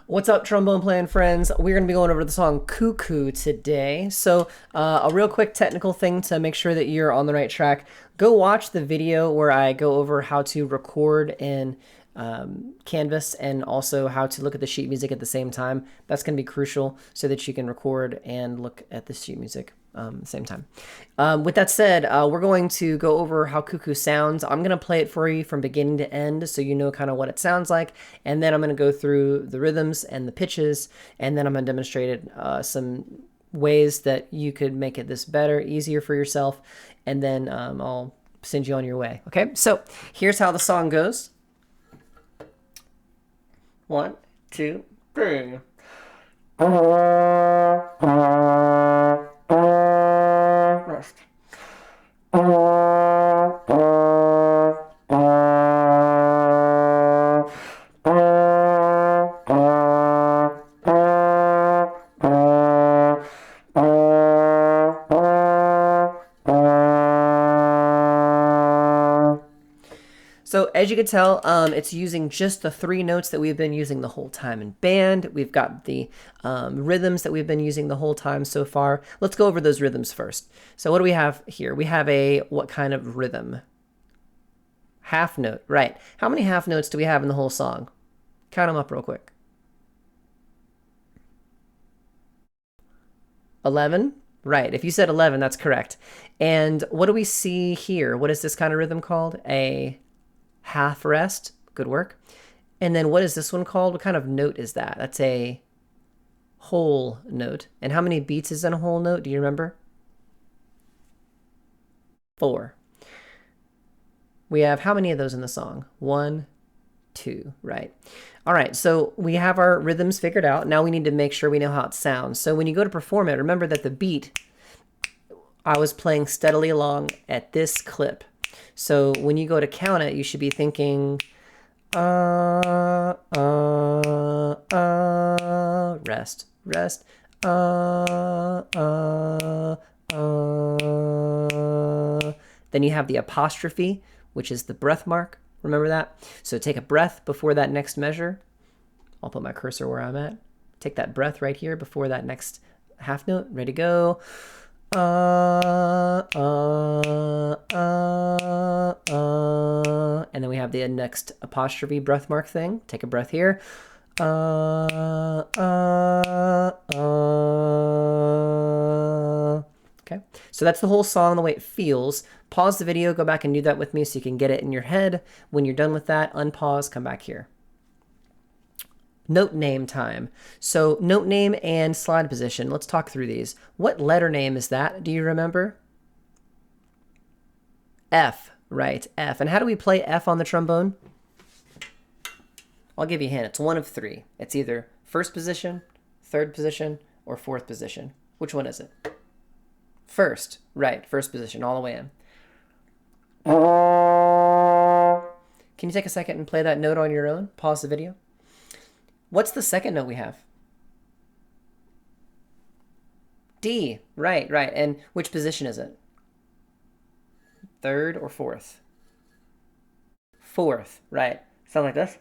What's up, trombone playing friends? We're going to be going over the song Cuckoo today. So, a real quick technical thing to make sure that you're on the right track. Go watch the video where I go over how to record in Canvas and also how to look at the sheet music at the same time. That's going to be crucial so that you can record and look at the sheet music at the same time. With that said, we're going to go over how Cuckoo sounds. I'm going to play it for you from beginning to end so you know kind of what it sounds like. And then I'm going to go through the rhythms and the pitches. And then I'm going to demonstrate some ways that you could make it this better, easier for yourself. And then I'll send you on your way. Okay, so here's how the song goes. 1, 2, 3. Rest. So as you can tell, it's using just the 3 notes that we've been using the whole time in band. We've got the rhythms that we've been using the whole time so far. Let's go over those rhythms first. So what do we have here? We have a what kind of rhythm? Half note, right. How many half notes do we have in the whole song? Count them up real quick. 11? Right, if you said 11, that's correct. And what do we see here? What is this kind of rhythm called? A half rest. Good work. And then what is this one called? What kind of note is that? That's a whole note. And how many beats is in a whole note? Do you remember? 4. We have how many of those in the song? 1, 2, right? All right, so we have our rhythms figured out. Now we need to make sure we know how it sounds. So when you go to perform it, remember that the beat, I was playing steadily along at this clip. So when you go to count it, you should be thinking, rest, rest, Then you have the apostrophe, which is the breath mark. Remember that? So take a breath before that next measure. I'll put my cursor where I'm at. Take that breath right here before that next half note. Ready to go. And then we have the next apostrophe breath mark thing. Take a breath here. Okay, so that's the whole song, the way it feels. Pause the video, go back and do that with me so you can get it in your head. When you're done with that, unpause, come back here. Note name time. So note name and slide position. Let's talk through these. What letter name is that? Do you remember? F, right, F. And how do we play F on the trombone? I'll give you a hint. It's one of 3. It's either first position, third position, or fourth position. Which one is it? First, right, first position, all the way in. Can you take a second and play that note on your own? Pause the video. What's the second note we have? D, right, right. And which position is it? Third or fourth? Fourth, right. Sound like this?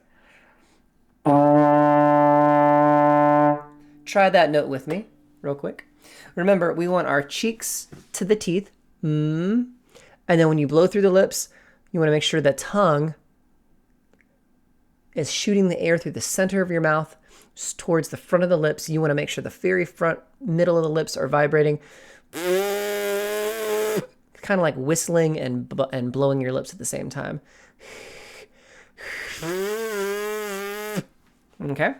Try that note with me real quick. Remember, we want our cheeks to the teeth. And then when you blow through the lips, you want to make sure the tongue is shooting the air through the center of your mouth towards the front of the lips. You want to make sure the very front, middle of the lips are vibrating. Kind of like whistling and blowing your lips at the same time. Okay.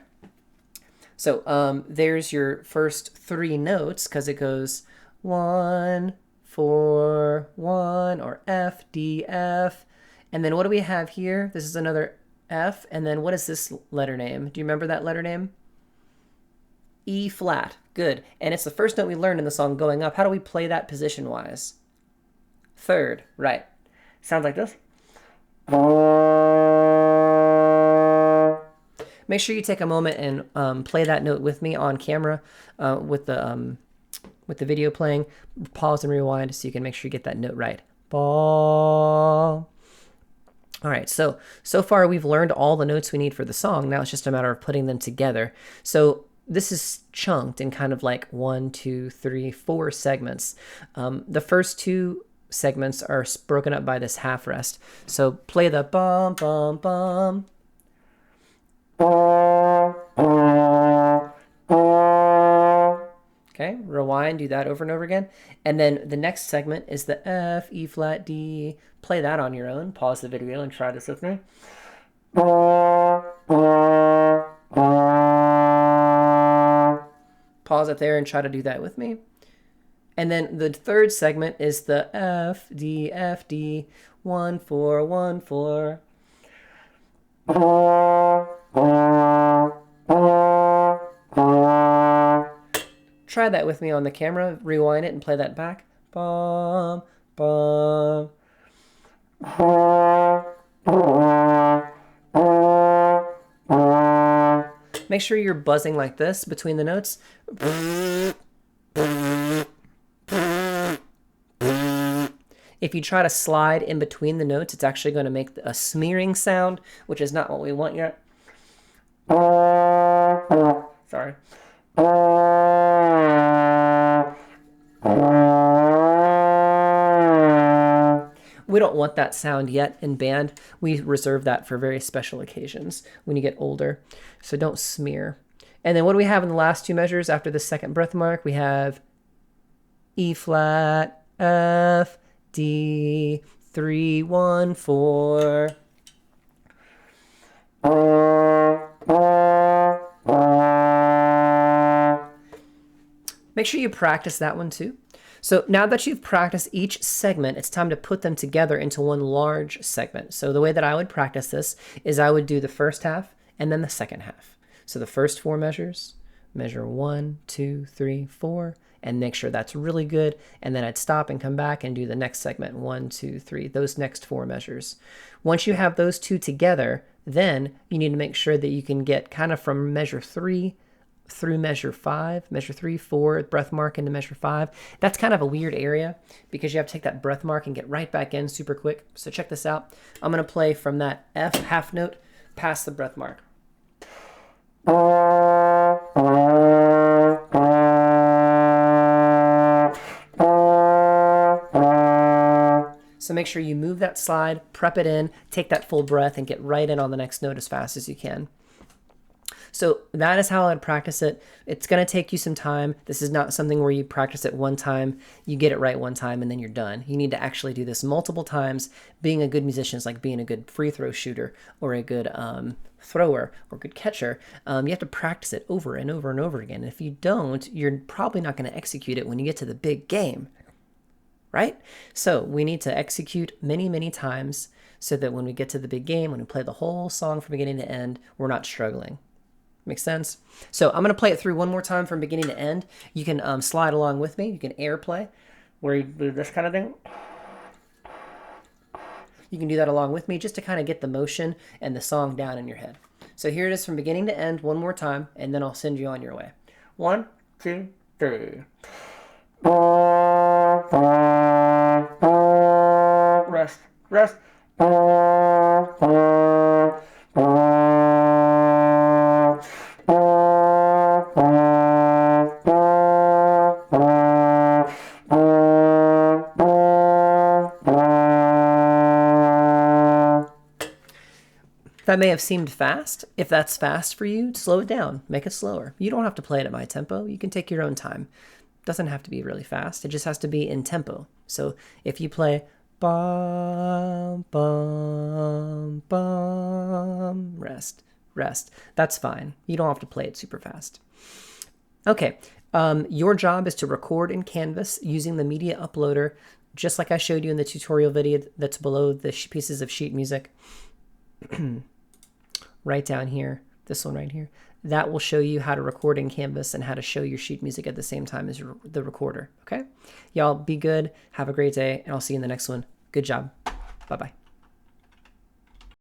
So there's your first 3 notes because it goes 1, 4, 1, or F, D, F. And then what do we have here? This is another F. And then what is this letter name? Do you remember that letter name? E flat. Good. And it's the first note we learned in the song going up. How do we play that position-wise? Third. Right. Sounds like this. Make sure you take a moment and play that note with me on camera with the video playing. Pause and rewind so you can make sure you get that note right. Ball. All right, so far we've learned all the notes we need for the song. Now it's just a matter of putting them together. So this is chunked in kind of like 1, 2, 3, 4 segments. The first two segments are broken up by this half rest. So play the bum bum bum. Okay, rewind, do that over and over again. And then the next segment is the F, E flat, D. Play that on your own. Pause the video and try this with me. Pause it there and try to do that with me. And then the third segment is the F, D, F, D, 1, 4, 1, 4. Try that with me on the camera. Rewind it and play that back. Bum, bum. Make sure you're buzzing like this between the notes. If you try to slide in between the notes, it's actually going to make a smearing sound, which is not what we want yet. Sorry. We don't want that sound yet in band. We reserve that for very special occasions when you get older. So don't smear. And then what do we have in the last two measures after the second breath mark? We have E flat, F, D, 3, 1, 4. Make sure you practice that one too. So now that you've practiced each segment, it's time to put them together into one large segment. So the way that I would practice this is I would do the first half and then the second half. So the first 4 measures, measure 1, 2, 3, 4, and make sure that's really good. And then I'd stop and come back and do the next segment, 1, 2, 3, those next 4 measures. Once you have those two together, then you need to make sure that you can get kind of from measure 3 through measure 5, measure 3, 4, breath mark into measure 5. That's kind of a weird area because you have to take that breath mark and get right back in super quick. So check this out. I'm going to play from that F half note past the breath mark. So make sure you move that slide, prep it in, take that full breath, and get right in on the next note as fast as you can. So that is how I'd practice it. It's going to take you some time. This is not something where you practice it one time, you get it right one time, and then you're done. You need to actually do this multiple times. Being a good musician is like being a good free throw shooter or a good thrower or good catcher. You have to practice it over and over and over again. And if you don't, you're probably not going to execute it when you get to the big game, right? So we need to execute many, many times so that when we get to the big game, when we play the whole song from beginning to end, we're not struggling. Makes sense? So I'm going to play it through one more time from beginning to end. You can slide along with me. You can air play, where you do this kind of thing. You can do that along with me just to kind of get the motion and the song down in your head. So here it is from beginning to end one more time, and then I'll send you on your way. 1, 2, 3. Rest, rest. That may have seemed fast. If that's fast for you, slow it down. Make it slower. You don't have to play it at my tempo. You can take your own time. It doesn't have to be really fast. It just has to be in tempo. So if you play bum, bum, bum, rest, rest, that's fine. You don't have to play it super fast. Okay, your job is to record in Canvas using the media uploader, just like I showed you in the tutorial video that's below the pieces of sheet music. Right down here, this one right here, that will show you how to record in Canvas and how to show your sheet music at the same time as the recorder. Okay, y'all be good, have a great day, and I'll see you in the next one. Good job. Bye bye.